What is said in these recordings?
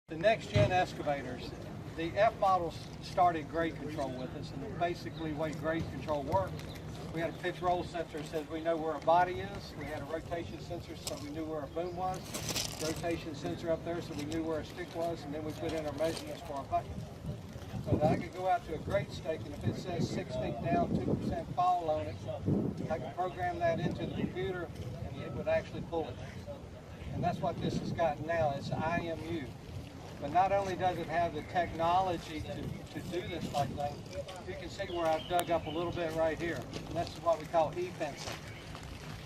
The next-gen excavators, the F models started grade control with us, and basically the way grade control works, we had a pitch roll sensor that says we know where a body is. We had a rotation sensor so we knew where a boom was. Rotation sensor up there so we knew where a stick was, and then we put in our measurements for our bucket. So that I could go out to a grade stake, and if it says 6 feet down, 2% fall on it, I could program that into the computer and it would actually pull it. And that's what this has gotten now. It's IMU. But not only does it have the technology to do this type thing, you can see where I've dug up a little bit right here. And that's what we call e-fencing.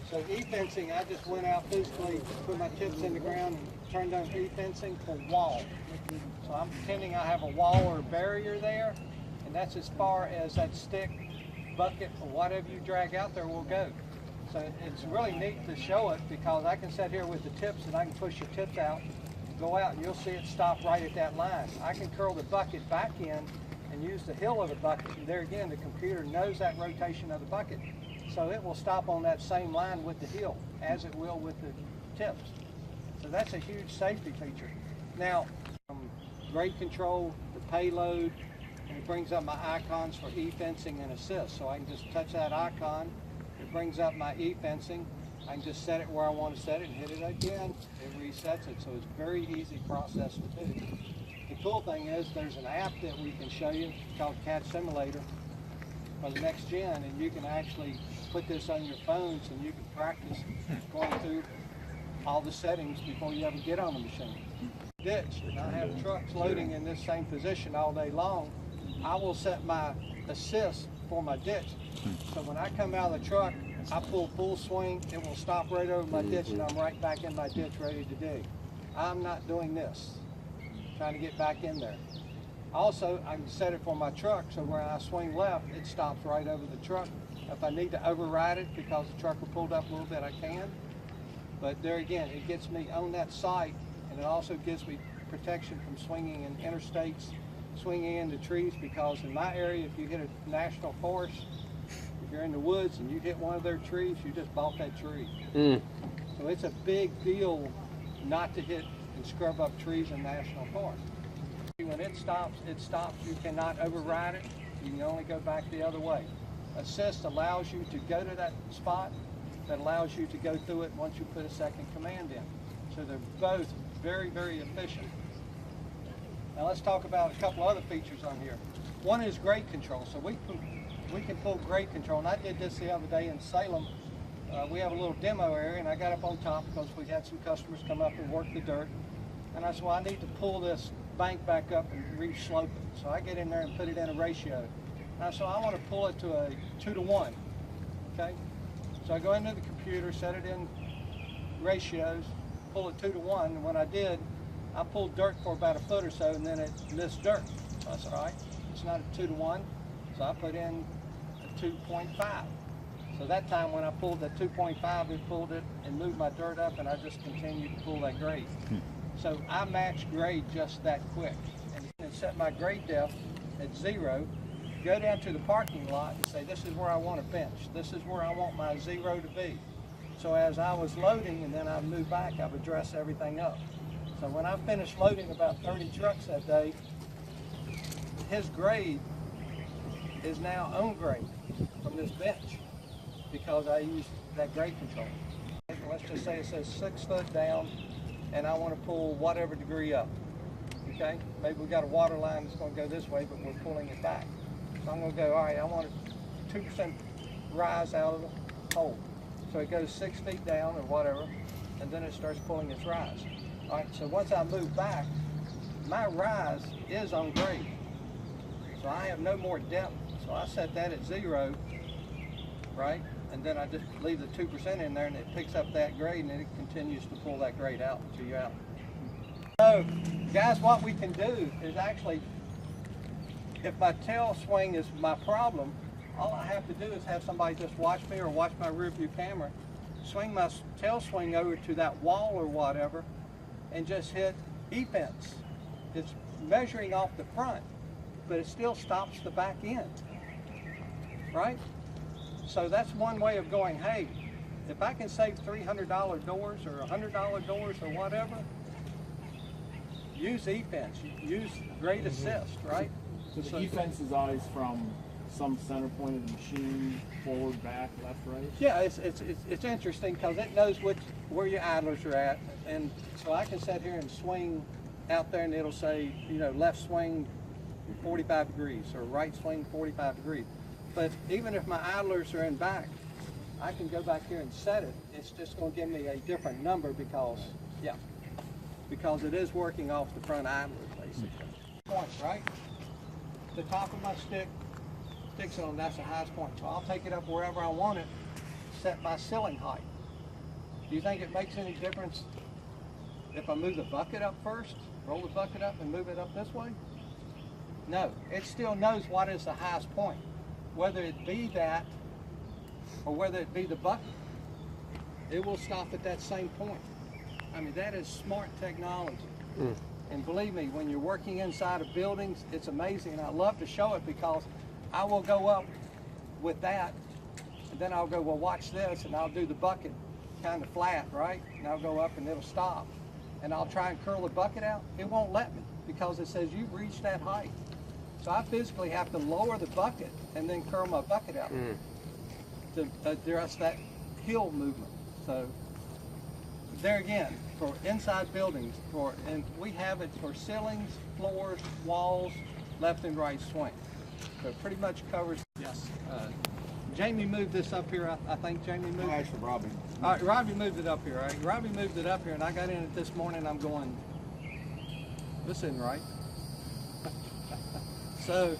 So e-fencing, I just went out physically, put my tips in the ground and turned on e-fencing for wall. So I'm pretending I have a wall or a barrier there, and that's as far as that stick, bucket, or whatever you drag out there will go. So it's really neat to show it because I can sit here with the tips and I can push your tips out, go out, and you'll see it stop right at that line. I can curl the bucket back in and use the heel of the bucket, and there again the computer knows that rotation of the bucket. So it will stop on that same line with the heel as it will with the tips. So that's a huge safety feature. Now, grade control, the payload, and it brings up my icons for e-fencing and assist. So I can just touch that icon, it brings up my e-fencing. I can just set it where I want to set it and hit it again. It resets it, so it's a very easy process to do. The cool thing is there's an app that we can show you called CAD Simulator for the next gen, and you can actually put this on your phones and you can practice going through all the settings before you ever get on the machine. Ditch, and I have trucks loading in this same position all day long. I will set my assist for my ditch. So when I come out of the truck, I pull full swing, it will stop right over my ditch and I'm right back in my ditch ready to dig. I'm not doing this, trying to get back in there. Also, I can set it for my truck so when I swing left, it stops right over the truck. If I need to override it because the truck will pulled up a little bit, I can. But there again, it gets me on that site, and it also gives me protection from swinging in interstates, swinging into trees, because in my area, if you hit a national forest, if you're in the woods and you hit one of their trees, you just bought that tree. So it's a big deal not to hit and scrub up trees in national forest. When it stops, it stops. You cannot override it. You can only go back the other way. Assist allows you to go to that spot, that allows you to go through it once you put a second command in. So they're both very, very efficient. Now let's talk about a couple other features on here. One is grade control. So we can pull grade control, and I did this the other day in Salem. We have a little demo area, and I got up on top because we had some customers come up and work the dirt. And I said, well, I need to pull this bank back up and re-slope it. So I get in there and put it in a ratio. And I said, I want to pull it to a 2-to-1, okay? So I go into the computer, set it in ratios, pull it 2-to-1, and when I did, I pulled dirt for about a foot or so, and then it missed dirt. So I said, all right, it's not a 2-to-1, so I put in a 2.5. So that time when I pulled that 2.5, it pulled it and moved my dirt up, and I just continued to pull that grade. So I match grade just that quick. And set my grade depth at 0, go down to the parking lot and say, this is where I want to bench. This is where I want my 0 to be. So as I was loading and then I moved back, I would dress everything up. So when I finished loading about 30 trucks that day, his grade is now on grade from this bench because I used that grade control. Let's just say it says 6 foot down and I want to pull whatever degree up, okay? Maybe we got a water line that's going to go this way, but we're pulling it back. So I'm going to go, all right, I want a 2% rise out of the hole. So it goes 6 feet down or whatever, and then it starts pulling its rise. All right, so once I move back, my rise is on grade. So I have no more depth. So I set that at 0, right? And then I just leave the 2% in there and it picks up that grade and it continues to pull that grade out until you're out. So guys, what we can do is actually, if my tail swing is my problem, all I have to do is have somebody just watch me or watch my rear view camera, swing my tail swing over to that wall or whatever, and just hit e-fence. It's measuring off the front, but it still stops the back end, right? So that's one way of going, hey, if I can save $300 doors or $100 doors or whatever, use e-fence, use grade assist, right? So the e-fence is always from some center point of the machine, forward, back, left, right? Yeah, it's interesting because it knows where your idlers are at, and so I can sit here and swing out there and it'll say, you know, left swing 45 degrees or right swing 45 degrees. But even if my idlers are in back, I can go back here and set it. It's just going to give me a different number because it is working off the front idlers basically. Points, right? The top of my stick zone, that's the highest point. So I'll take it up wherever I want it, set my ceiling height. Do you think it makes any difference if I move the bucket up first, roll the bucket up and move it up this way? No, it still knows what is the highest point. Whether it be that or whether it be the bucket, it will stop at that same point. I mean, that is smart technology. And believe me, when you're working inside of buildings, it's amazing. And I love to show it because I will go up with that, and then I'll go, well, watch this, and I'll do the bucket kind of flat, right? And I'll go up and it'll stop. And I'll try and curl the bucket out. It won't let me because it says you've reached that height. So I physically have to lower the bucket and then curl my bucket out to address that hill movement. So there again, for inside buildings, and we have it for ceilings, floors, walls, left and right swing. So it pretty much covers. Yes. Jamie moved this up here. I think Jamie moved. Actually, Robbie. All right, Robbie moved it up here. All right, Robbie moved it up here, and I got in it this morning. I'm going, this isn't right. So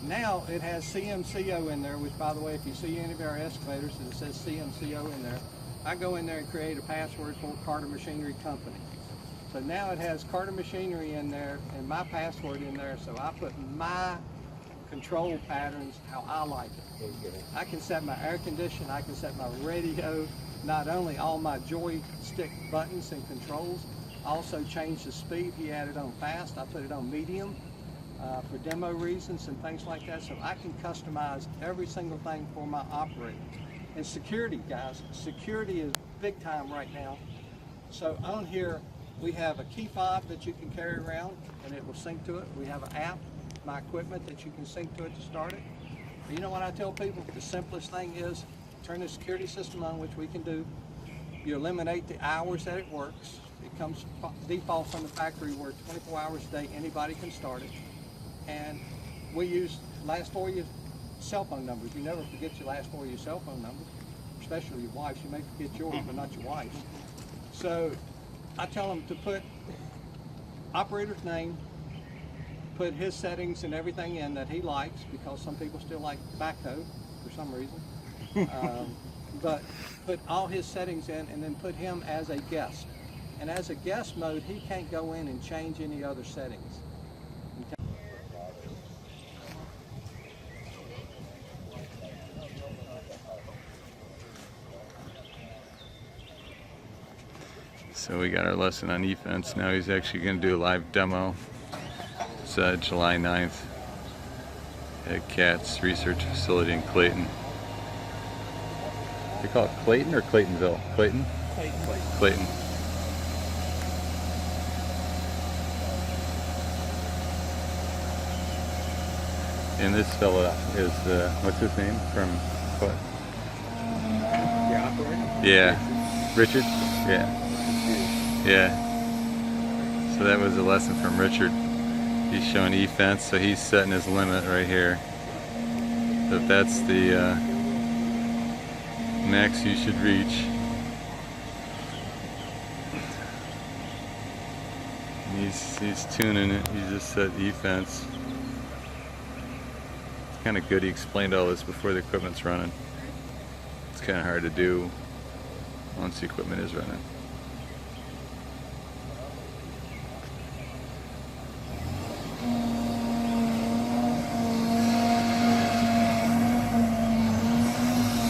now it has CMCO in there, which, by the way, if you see any of our excavators, it says CMCO in there. I go in there and create a password for Carter Machinery Company. So now it has Carter Machinery in there and my password in there. So I put my control patterns how I like it. I can set my air conditioning, I can set my radio, not only all my joystick buttons and controls, I also change the speed. He had it on fast, I put it on medium for demo reasons and things like that. So I can customize every single thing for my operators. And security, guys, security is big time right now. So on here, we have a key fob that you can carry around and it will sync to it. We have an app, my equipment, that you can sync to it to start it. But you know what I tell people? The simplest thing is turn the security system on, which we can do. You eliminate the hours that it works. It comes default from the factory where 24 hours a day, anybody can start it. And we use last 4 years cell phone numbers. You never forget your last 4 of your cell phone numbers, especially your wife's. You may forget yours, but not your wife's. So I tell them to put operator's name, put his settings and everything in that he likes, because some people still like backhoe for some reason. But put all his settings in and then put him as a guest. And as a guest mode, he can't go in and change any other settings. So we got our lesson on e-fence. Now he's actually going to do a live demo. It's July 9th at CAT's research facility in Clayton. They call it Clayton or Claytonville? Clayton? Clayton. And this fella is, what's his name? From what? The operator? Yeah. Richard? Yeah. Yeah. So that was a lesson from Richard. He's showing e-fence, so he's setting his limit right here. So if that's the max you should reach. And he's tuning it. He just set e-fence. It's kind of good he explained all this before the equipment's running. It's kind of hard to do once the equipment is running.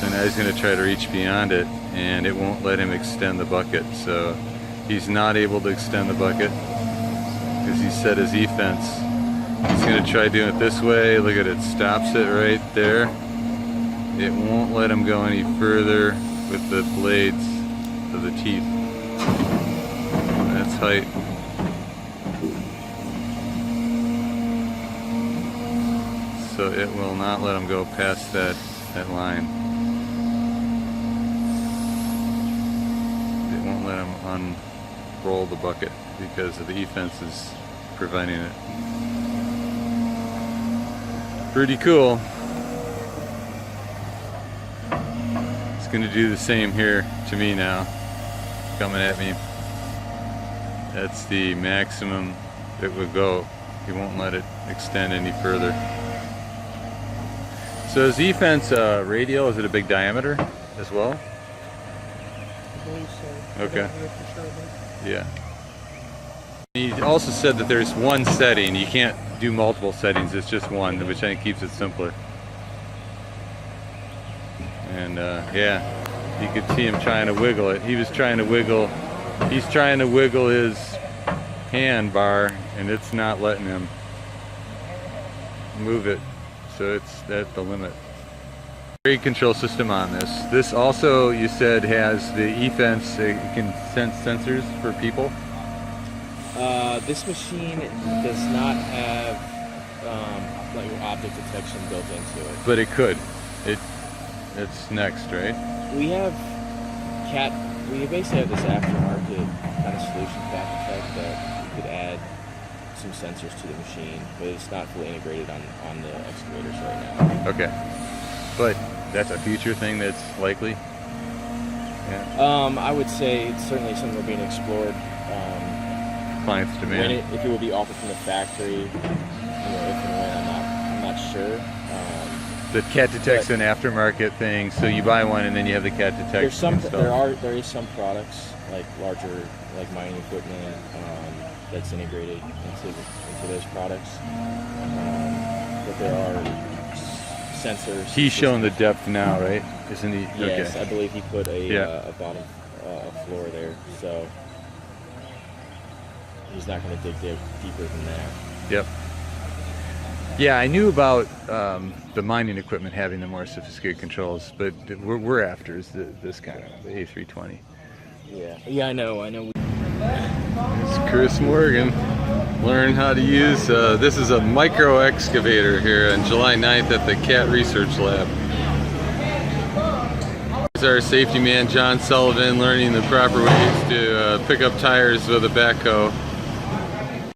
Now he's going to try to reach beyond it, and it won't let him extend the bucket. So he's not able to extend the bucket because he set his e-fence. He's going to try doing it this way. Look at it, stops it right there. It won't let him go any further with the blades of the teeth. That's height. so it will not let him go past that line. It won't let him unroll the bucket because of the e-fence is preventing it. Pretty cool. It's going to do the same here to me now. Coming at me. That's the maximum it would go. He won't let it extend any further. So is e-fence radial? Is it a big diameter as well? I believe so. Okay. I don't know for sure, but Yeah. He also said that there's one setting. You can't do multiple settings. It's just one, which I think keeps it simpler. And yeah, you could see him trying to wiggle it. He was trying to wiggle. He's trying to wiggle his hand bar, and it's not letting him move it. So it's at the limit. Grade control system on this. This also, you said, has the e-fence. It can sense sensors for people. This machine does not have like object detection built into it. But it could. It's next, right? We have we basically have this aftermarket kind of solution pack that you could add some sensors to the machine, but it's not fully integrated on the excavators right now. Okay. But that's a future thing that's likely? Yeah. I would say it's certainly something being explored. Clients demand. If it would be offered from the factory, if and when, I'm not sure. The cat detects an aftermarket thing, so you buy one and then you have the cat detect installed. There is some products like larger mining equipment that's integrated into those products, but there are sensors. He's showing the depth now, right? Isn't he? Yes, okay. I believe he put a bottom floor there, so he's not going to dig deeper than that. Yep. Yeah, I knew about the mining equipment having the more sophisticated controls, but we're after is this kind of the A320. Yeah, I know. It's Chris Morgan. Learn how to use, this is a micro excavator here on July 9th at the CAT Research Lab. Here's our safety man, John Sullivan, learning the proper ways to pick up tires with a backhoe.